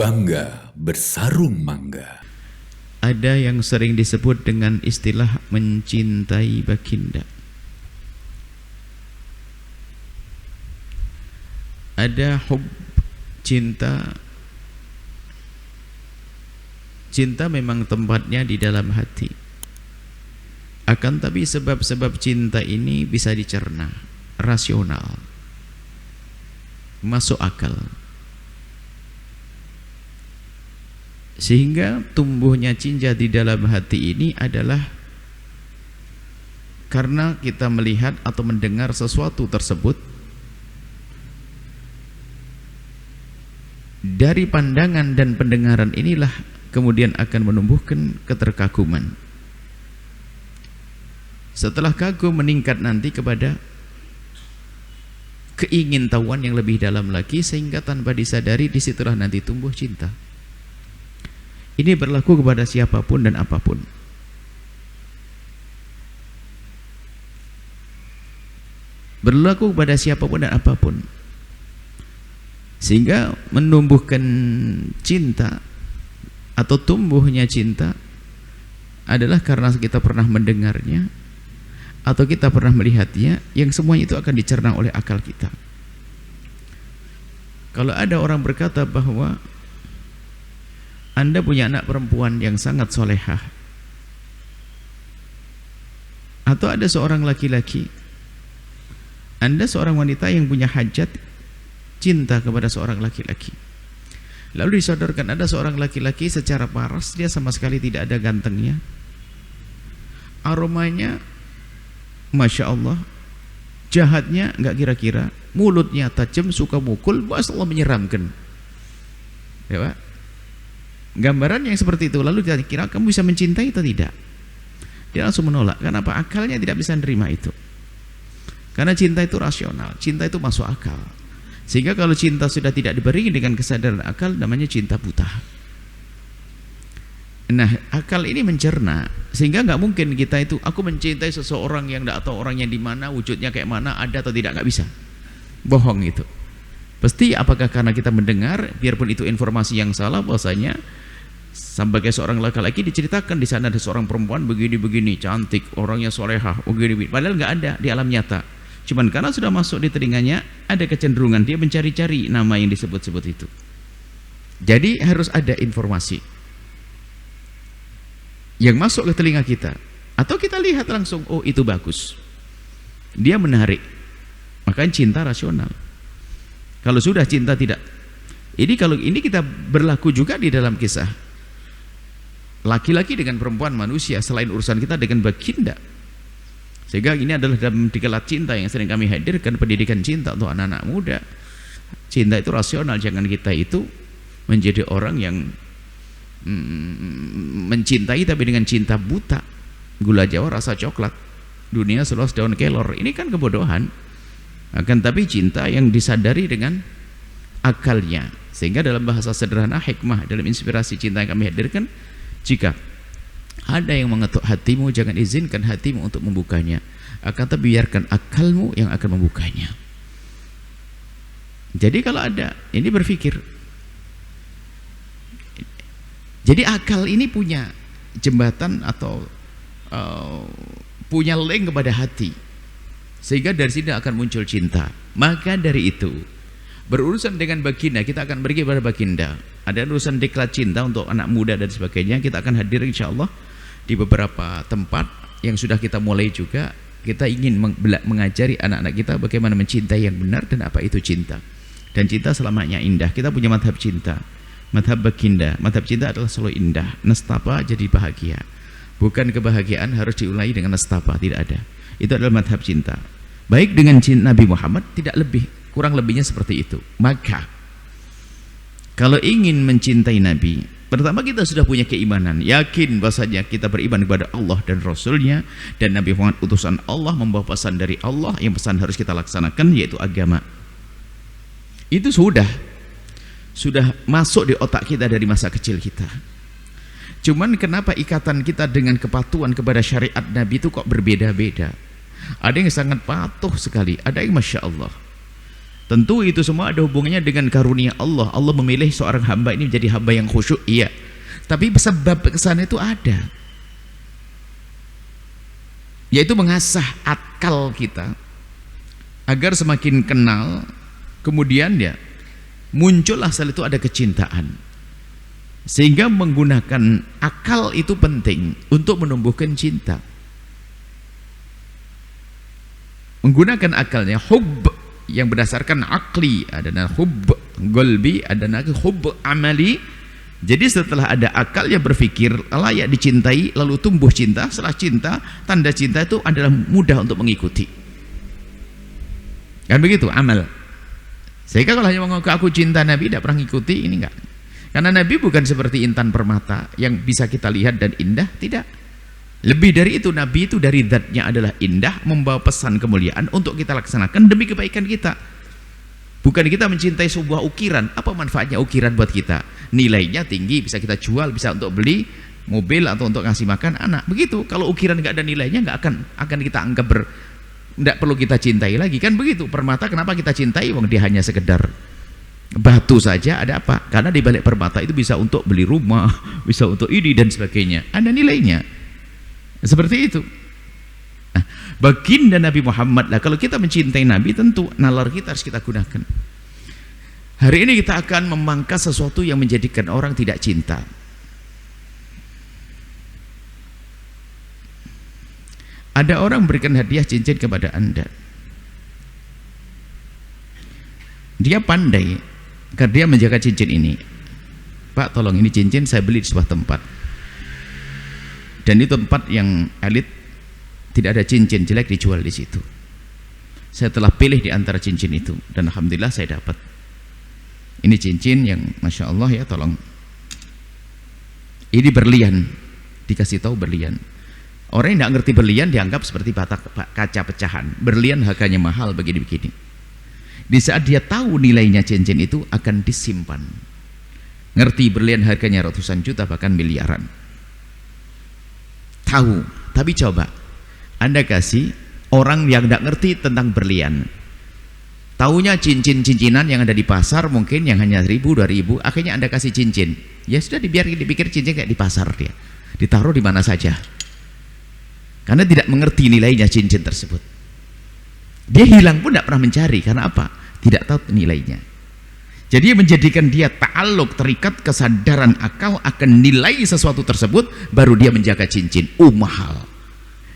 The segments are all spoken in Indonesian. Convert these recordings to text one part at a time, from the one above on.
Bangga bersarung mangga. Ada yang sering disebut dengan istilah mencintai baginda. Ada hub, cinta. Cinta memang tempatnya di dalam hati. Akan tapi sebab-sebab cinta ini bisa dicerna, rasional, masuk akal. Sehingga tumbuhnya cinta di dalam hati ini adalah karena kita melihat atau mendengar sesuatu tersebut dari pandangan dan pendengaran inilah kemudian akan menumbuhkan keterkaguman. Setelah kagum meningkat nanti kepada keingintahuan yang lebih dalam lagi, sehingga tanpa disadari disitulah nanti tumbuh cinta. Ini berlaku kepada siapapun dan apapun. Berlaku kepada siapapun dan apapun. Sehingga menumbuhkan cinta atau tumbuhnya cinta adalah karena kita pernah mendengarnya atau kita pernah melihatnya, yang semuanya itu akan dicerna oleh akal kita. Kalau ada orang berkata bahwa Anda punya anak perempuan yang sangat solehah, atau ada seorang laki-laki, Anda seorang wanita yang punya hajat cinta kepada seorang laki-laki, lalu disodorkan ada seorang laki-laki secara paras, dia sama sekali tidak ada gantengnya, aromanya Masya Allah, jahatnya nggak kira-kira, mulutnya tajam, suka mukul, Masya Allah, menyeramkan, ya Pak? Gambaran yang seperti itu. Lalu kita kira kamu bisa mencintai atau tidak? Dia langsung menolak. Kenapa? Akalnya tidak bisa menerima itu. Karena cinta itu rasional, cinta itu masuk akal. Sehingga kalau cinta sudah tidak diberi dengan kesadaran akal, namanya cinta buta. Nah, akal ini mencerna, sehingga nggak mungkin kita itu, aku mencintai seseorang yang tidak tahu orangnya di mana, wujudnya kayak mana, ada atau tidak, nggak bisa. Bohong itu. Pasti apakah karena kita mendengar, biarpun itu informasi yang salah, bahwasanya sebagai seorang laki-laki diceritakan di sana ada seorang perempuan begini-begini, cantik, orangnya solehah, begini-begini. Padahal nggak ada di alam nyata. Cuman karena sudah masuk di telinganya, ada kecenderungan dia mencari-cari nama yang disebut-sebut itu. Jadi harus ada informasi yang masuk ke telinga kita, atau kita lihat langsung, oh itu bagus, dia menarik, makanya cinta rasional. Kalau sudah cinta tidak, kalau ini kita berlaku juga di dalam kisah laki-laki dengan perempuan manusia, selain urusan kita dengan baginda. Sehingga ini adalah dalam diklat cinta yang sering kami hadirkan, pendidikan cinta untuk anak-anak muda. Cinta itu rasional, jangan kita itu menjadi orang yang mencintai tapi dengan cinta buta, gula Jawa rasa coklat, dunia seluas daun kelor. Ini kan kebodohan. Akan tapi cinta yang disadari dengan akalnya. Sehingga dalam bahasa sederhana, hikmah dalam inspirasi cinta yang kami hadirkan, jika ada yang mengetuk hatimu, jangan izinkan hatimu untuk membukanya, akan tapi biarkan akalmu yang akan membukanya. Jadi kalau ada, ini berpikir, jadi akal ini punya jembatan atau punya link kepada hati, sehingga dari sini akan muncul cinta. Maka dari itu, berurusan dengan baginda, kita akan pergi pada baginda. Ada urusan diklat cinta untuk anak muda dan sebagainya, kita akan hadir insya Allah di beberapa tempat yang sudah kita mulai juga. Kita ingin mengajari anak-anak kita bagaimana mencintai yang benar dan apa itu cinta. Dan cinta selamanya indah. Kita punya madhab cinta, madhab baginda. Madhab cinta adalah selalu indah, nestapa jadi bahagia. Bukan kebahagiaan harus diulangi dengan nestapa, tidak ada. Itu adalah madhab cinta. Baik dengan cinta Nabi Muhammad, tidak lebih, kurang lebihnya seperti itu. Maka kalau ingin mencintai Nabi, pertama kita sudah punya keimanan, yakin bahwasanya kita beriman kepada Allah dan Rasulnya, dan Nabi Muhammad utusan Allah, membawa pesan dari Allah, yang pesan harus kita laksanakan, yaitu agama. Itu sudah masuk di otak kita dari masa kecil kita. Cuman kenapa ikatan kita dengan kepatuhan kepada syariat Nabi itu kok berbeda-beda? Ada yang sangat patuh sekali, ada yang Masya Allah. Tentu itu semua ada hubungannya dengan karunia Allah. Allah memilih seorang hamba ini menjadi hamba yang khusyuk, iya. Tapi sebab kesana itu ada, yaitu mengasah akal kita agar semakin kenal, kemudian ya muncullah setelah itu ada kecintaan, sehingga menggunakan akal itu penting untuk menumbuhkan cinta. Menggunakan akalnya, hub yang berdasarkan akli, ada hub qalbi, ada hub amali. Jadi setelah ada akal yang berpikir layak dicintai, lalu tumbuh cinta. Setelah cinta, tanda cinta itu adalah mudah untuk mengikuti, kan begitu amal. Sehingga kalau hanya mengaku aku cinta Nabi, tidak pernah mengikuti, ini enggak. Karena Nabi bukan seperti intan permata yang bisa kita lihat dan indah, tidak. Lebih dari itu, Nabi itu dari zatnya adalah indah, membawa pesan kemuliaan untuk kita laksanakan demi kebaikan kita. Bukan kita mencintai sebuah ukiran. Apa manfaatnya ukiran buat kita? Nilainya tinggi, bisa kita jual, bisa untuk beli mobil atau untuk ngasih makan anak. Begitu. Kalau ukiran nggak ada nilainya, nggak akan kita anggap nggak perlu kita cintai lagi, kan begitu. Permata kenapa kita cintai? Wong dia hanya sekedar batu saja. Ada apa? Karena di balik permata itu bisa untuk beli rumah, bisa untuk ini dan sebagainya. Ada nilainya. Seperti itu. Nah, baginda Nabi Muhammad lah. Kalau kita mencintai Nabi, tentu nalar kita harus kita gunakan. Hari ini kita akan memangkas sesuatu yang menjadikan orang tidak cinta. Ada orang memberikan hadiah cincin kepada Anda. Dia pandai karena dia menjaga cincin ini. Pak, tolong, ini cincin saya beli di sebuah tempat, dan itu tempat yang elit, tidak ada cincin jelek dijual di situ. Saya telah pilih di antara cincin itu, dan alhamdulillah saya dapat. Ini cincin yang masya Allah ya, tolong. Ini berlian, dikasih tahu berlian. Orang yang tidak ngerti berlian dianggap seperti kaca pecahan. Berlian harganya mahal begini-begini. Di saat dia tahu nilainya cincin itu akan disimpan. Ngerti berlian harganya ratusan juta bahkan miliaran. Tahu, tapi coba Anda kasih orang yang tidak ngerti tentang berlian, taunya cincin-cincinan yang ada di pasar mungkin yang hanya 1.000, 2.000, akhirnya Anda kasih cincin, ya sudah, dipikir cincin kayak di pasar, dia ditaruh di mana saja karena tidak mengerti nilainya cincin tersebut. Dia hilang pun tidak pernah mencari, karena apa? Tidak tahu nilainya. Jadi menjadikan dia ta'aluk, terikat kesadaran akal akan nilai sesuatu tersebut, baru dia menjaga cincin. Mahal.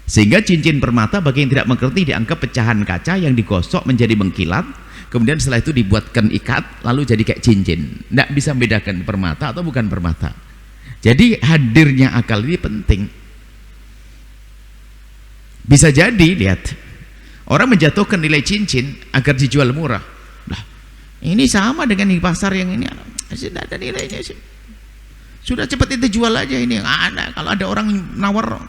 Sehingga cincin permata bagi yang tidak mengerti dianggap pecahan kaca yang digosok menjadi mengkilat, kemudian setelah itu dibuatkan ikat lalu jadi kayak cincin. Tidak bisa membedakan permata atau bukan permata. Jadi hadirnya akal ini penting. Bisa jadi, lihat, orang menjatuhkan nilai cincin agar dijual murah. Ini sama dengan di pasar yang ini, tidak ada nilainya sih. Sudah cepat itu jual aja ini. Ada, kalau ada orang nawar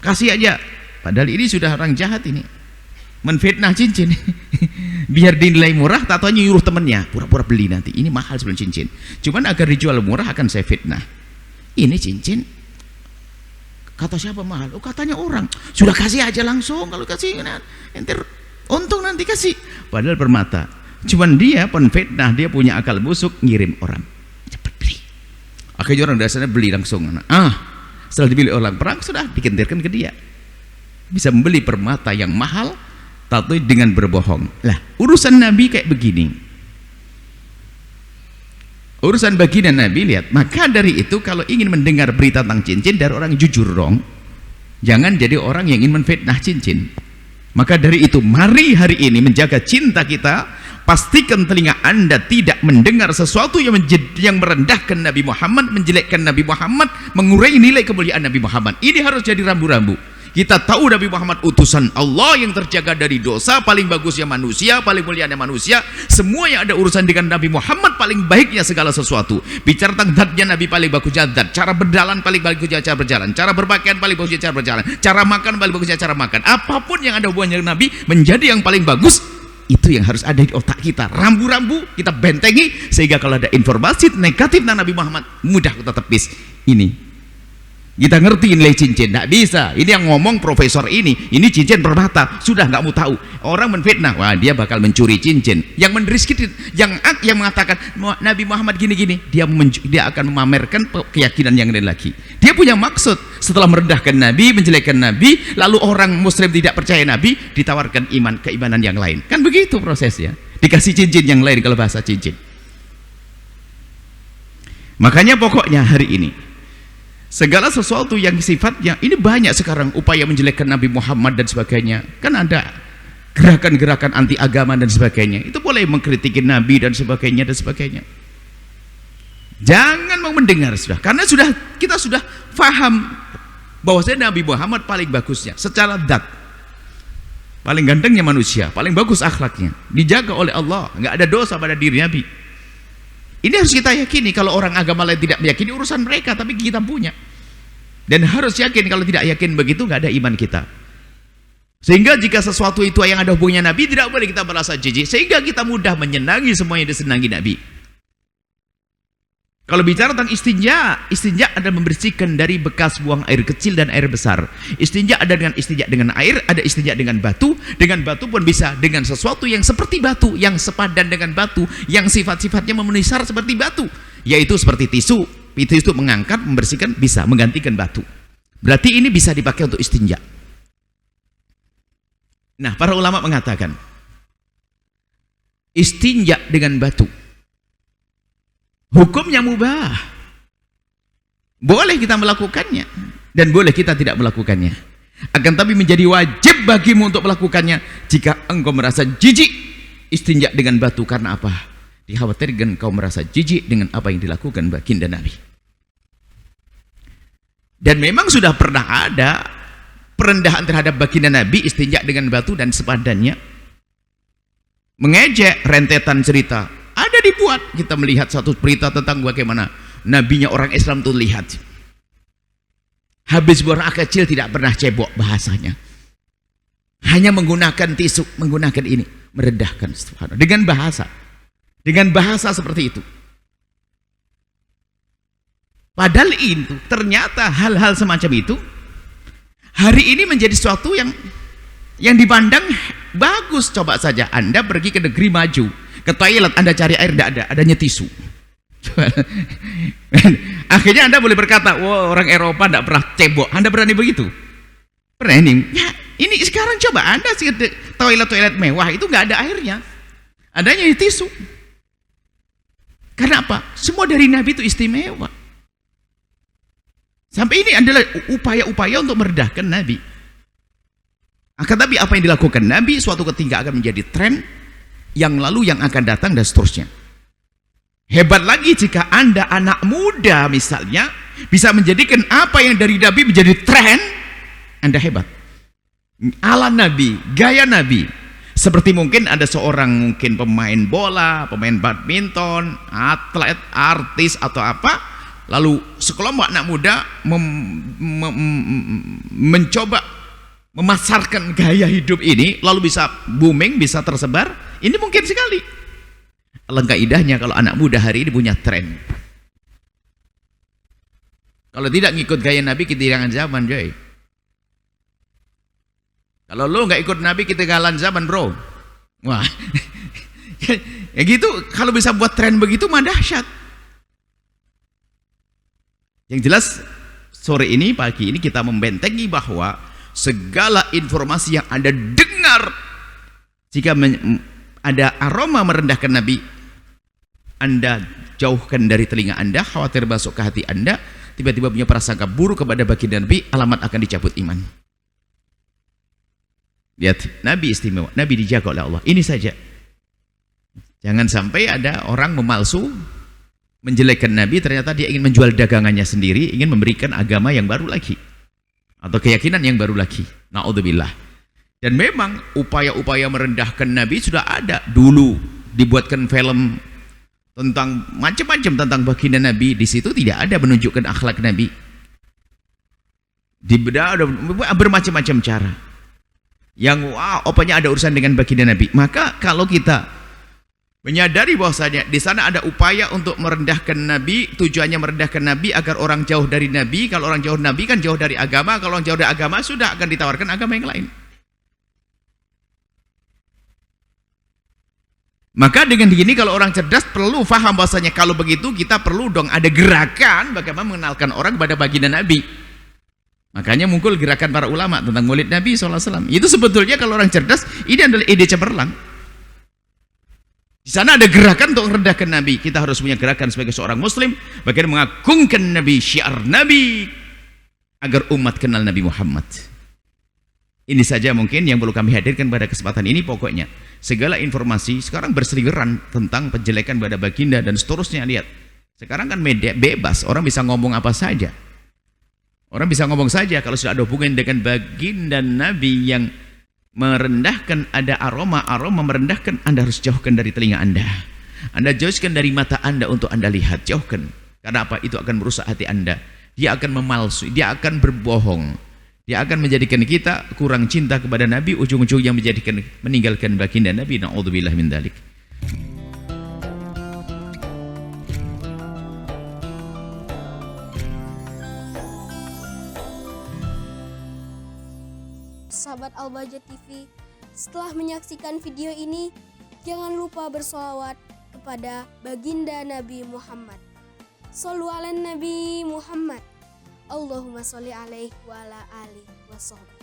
kasih aja. Padahal ini sudah orang jahat ini, menfitnah cincin. Biar dinilai murah, tatonya nyuruh temennya pura-pura beli nanti. Ini mahal sebelum cincin. Cuman agar dijual murah akan saya fitnah. Ini cincin kata siapa mahal? Oh, katanya orang. Sudah kasih aja langsung. Kalau kasih ente untung nanti kasih. Padahal permata. Cuman dia penfitnah, dia punya akal busuk, ngirim orang cepat beli. Akhirnya orang dasarnya beli langsung. Setelah dibeli orang perang, sudah dikentirkan ke dia. Bisa membeli permata yang mahal, tapi dengan berbohong. Lah, urusan Nabi kayak begini. Urusan baginda Nabi, lihat. Maka dari itu kalau ingin mendengar berita tentang cincin dari orang jujur dong. Jangan jadi orang yang ingin menfitnah cincin. Maka dari itu, mari hari ini menjaga cinta kita. Pastikan telinga Anda tidak mendengar sesuatu yang merendahkan Nabi Muhammad, menjelekkan Nabi Muhammad, mengurai nilai kemuliaan Nabi Muhammad. Ini harus jadi rambu-rambu. Kita tahu Nabi Muhammad utusan Allah yang terjaga dari dosa, paling bagusnya manusia, paling mulianya manusia. Semua yang ada urusan dengan Nabi Muhammad paling baiknya segala sesuatu. Bicara tentang zatnya Nabi paling bagusnya zat, cara berjalan paling bagusnya cara berjalan, cara berpakaian paling bagusnya cara berjalan, cara makan paling bagusnya cara makan. Apapun yang ada hubungannya dengan Nabi menjadi yang paling bagus. Itu yang harus ada di otak kita. Rambu-rambu kita bentengi, sehingga kalau ada informasi negatif tentang Nabi Muhammad mudah kita tepis. Ini Kita ngerti nilai cincin, tidak bisa. Ini yang ngomong profesor ini cincin permata, sudah nggak mau tahu. Orang menfitnah, wah dia bakal mencuri cincin. Yang menriskin, yang mengatakan Nabi Muhammad gini-gini, dia akan memamerkan keyakinan yang lain lagi. Dia punya maksud setelah merendahkan Nabi, menjelekkan Nabi, lalu orang Muslim tidak percaya Nabi, ditawarkan keimanan yang lain. Kan begitu prosesnya. Dikasih cincin yang lain kalau bahasa cincin. Makanya pokoknya hari ini segala sesuatu yang sifatnya ini banyak sekarang upaya menjelekkan Nabi Muhammad dan sebagainya. Kan ada gerakan-gerakan anti agama dan sebagainya. Itu boleh mengkritik Nabi dan sebagainya dan sebagainya. Jangan mau mendengar sudah, karena kita sudah faham bahwasanya Nabi Muhammad paling bagusnya secara dat, paling gantengnya manusia, paling bagus akhlaknya, dijaga oleh Allah, nggak ada dosa pada diri Nabi. Ini harus kita yakini. Kalau orang agama lain tidak meyakini, urusan mereka, tapi kita punya. Dan harus yakin. Kalau tidak yakin begitu, nggak ada iman kita. Sehingga jika sesuatu itu yang ada hubungannya Nabi, tidak boleh kita merasa jijik, sehingga kita mudah menyenangi semua yang disenangi Nabi. Kalau bicara tentang istinja adalah membersihkan dari bekas buang air kecil dan air besar. Istinja ada dengan istinja dengan air, ada istinja dengan batu. Dengan batu pun bisa dengan sesuatu yang seperti batu, yang sepadan dengan batu, yang sifat-sifatnya memenuhi syarat seperti batu, yaitu seperti tisu. Tisu mengangkat, membersihkan, bisa menggantikan batu. Berarti ini bisa dipakai untuk istinja. Nah, para ulama mengatakan istinja dengan batu hukumnya mubah, boleh kita melakukannya dan boleh kita tidak melakukannya. Akan tapi menjadi wajib bagimu untuk melakukannya jika engkau merasa jijik istinja dengan batu. Karena apa? Dikhawatirkan engkau merasa jijik dengan apa yang dilakukan baginda Nabi. Dan memang sudah pernah ada perendahan terhadap baginda Nabi, istinja dengan batu dan sepadannya, mengejek rentetan cerita. Ada dibuat, kita melihat satu berita tentang bagaimana nabinya orang Islam itu lihat. Habis buang air kecil tidak pernah cebok bahasanya. Hanya menggunakan tisu, menggunakan ini, merendahkan dengan bahasa. Dengan bahasa seperti itu. Padahal itu ternyata hal-hal semacam itu hari ini menjadi sesuatu yang dipandang bagus. Coba saja Anda pergi ke negeri maju, ke toilet Anda cari air, tidak ada, adanya tisu. Akhirnya Anda boleh berkata, wah orang Eropa tidak pernah cebok. Anda berani begitu? Berani? Ya, ini sekarang coba Anda sih toilet-toilet mewah itu nggak ada airnya, adanya tisu. Karena apa? Semua dari Nabi itu istimewa. Sampai ini adalah upaya-upaya untuk merendahkan Nabi. Akan tapi apa yang dilakukan Nabi suatu ketika akan menjadi tren yang lalu yang akan datang dan seterusnya. Hebat lagi jika Anda anak muda misalnya bisa menjadikan apa yang dari Nabi menjadi tren. Anda hebat. Ala Nabi, gaya Nabi. Seperti mungkin ada seorang mungkin pemain bola, pemain badminton, atlet, artis atau apa, lalu sekelompok anak muda mencoba memasarkan gaya hidup ini, lalu bisa booming, bisa tersebar. Ini mungkin sekali. Alangkah indahnya kalau anak muda hari ini punya tren. Kalau tidak ngikut gaya Nabi, ketinggalan zaman, coy. Kalau lo nggak ikut Nabi, ketinggalan zaman, bro. Wah, ya gitu. Kalau bisa buat tren begitu, mah dahsyat. Yang jelas sore ini, pagi ini kita membentengi bahwa segala informasi yang Anda dengar, jika ada aroma merendahkan Nabi, Anda jauhkan dari telinga Anda, khawatir masuk ke hati Anda, tiba-tiba punya prasangka buruk kepada baginda Nabi, alamat akan dicabut iman. Lihat, Nabi istimewa, Nabi dijaga oleh Allah. Ini saja. Jangan sampai ada orang memalsu, menjelekkan Nabi, ternyata dia ingin menjual dagangannya sendiri, ingin memberikan agama yang baru lagi, atau keyakinan yang baru lagi. Na'udzubillah. Dan memang upaya-upaya merendahkan Nabi sudah ada dulu. Dibuatkan film tentang macam-macam tentang baginda Nabi. Di situ tidak ada menunjukkan akhlak Nabi. Dibedah ada bermacam-macam cara. Yang opanya ada urusan dengan baginda Nabi. Maka kalau kita Menyadari bahwasanya di sana ada upaya untuk merendahkan Nabi, tujuannya merendahkan Nabi agar orang jauh dari Nabi. Kalau orang jauh Nabi kan jauh dari agama, kalau orang jauh dari agama sudah akan ditawarkan agama yang lain. Maka dengan begini kalau orang cerdas perlu faham bahwasanya kalau begitu kita perlu dong ada gerakan bagaimana mengenalkan orang kepada baginda Nabi. Makanya muncul gerakan para ulama tentang maulid Nabi SAW. Itu sebetulnya kalau orang cerdas ini adalah ide cemerlang. Di sana ada gerakan untuk merendahkan Nabi. Kita harus punya gerakan sebagai seorang Muslim bagaimana mengagungkan Nabi, syiar Nabi agar umat kenal Nabi Muhammad. Ini saja mungkin yang perlu kami hadirkan pada kesempatan ini. Pokoknya segala informasi sekarang berseliweran tentang penjelekan pada baginda dan seterusnya. Lihat, sekarang kan media bebas, orang bisa ngomong apa saja. Orang bisa ngomong saja kalau sudah ada hubungan dengan baginda Nabi yang merendahkan, ada aroma merendahkan, Anda harus jauhkan dari telinga Anda. Anda jauhkan dari mata Anda untuk Anda lihat, jauhkan. Karena apa? Itu akan merusak hati Anda. Dia akan memalsui, dia akan berbohong. Dia akan menjadikan kita kurang cinta kepada Nabi, ujung-ujungnya meninggalkan baginda Nabi. Na'udzubillah min dzalik. Sahabat Al-Bahjah TV, setelah menyaksikan video ini, jangan lupa bersolawat kepada baginda Nabi Muhammad. Shollu ala Nabi Muhammad. Allahumma sholli alaihi wa ala alihi wa sahbihi.